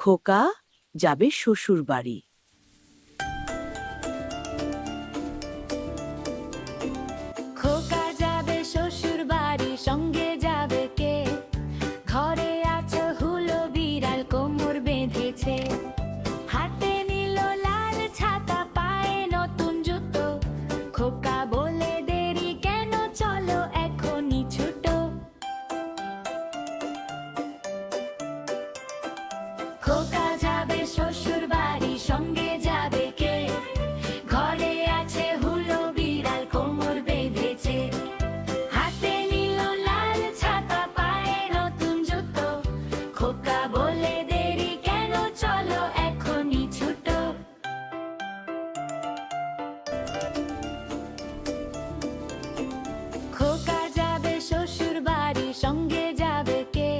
খোকা যাবে শ্বশুর বাড়ি। খোকা যাবে শ্বশুর বাড়ি, সঙ্গে যাবে কে? ঘরে আছে হুলো বিড়াল, কোমর বেঁধেছে। হাতে নিল লাল ছাতা, পায়ে নতুন জুতো। খোকা বলে দেরি কেন, চলো এখনই ছুটো। খোকা যাবে শ্বশুর বাড়ি, সঙ্গে যাবে কে? ঘরে আছে হুলো বিড়াল, কোমর বেঁধেছে। হাতে নিল লাল ছাতা, পায়ে নতুন জুতো। খোকা বলে দেরি কেন, চলো এখনই ছুটো। খোকা যাবে শ্বশুর বাড়ি, সঙ্গে যাবে কে?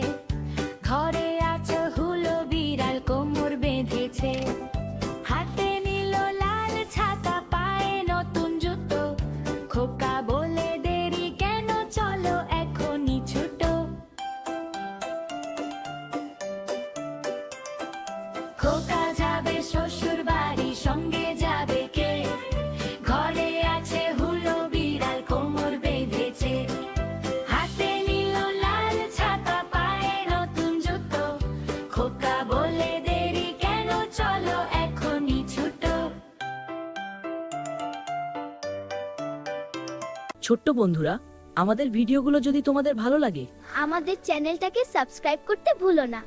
ঘরে আছে হুলো বিড়াল, কোমর বেঁধেছে। হাতে নিল লাল ছাতা, পায়ে নতুন জুতো। খোকা বলে দেরি কেন, চলো এখনই ছুটো। খোকা যাবে শ্বশুর বাড়ি, সঙ্গে যাবে কে? ঘরে আছে হুলো বিড়াল, কোমর বেঁধেছে। হাতে নিল লাল ছাতা, পায়ে নতুন জুতো। খোকা বলে দেরি কেন, চলো এখনই ছুটো। ছোট্ট বন্ধুরা, আমাদের ভিডিওগুলো যদি তোমাদের ভালো লাগে, আমাদের চ্যানেলটাকে সাবস্ক্রাইব করতে ভুলো না।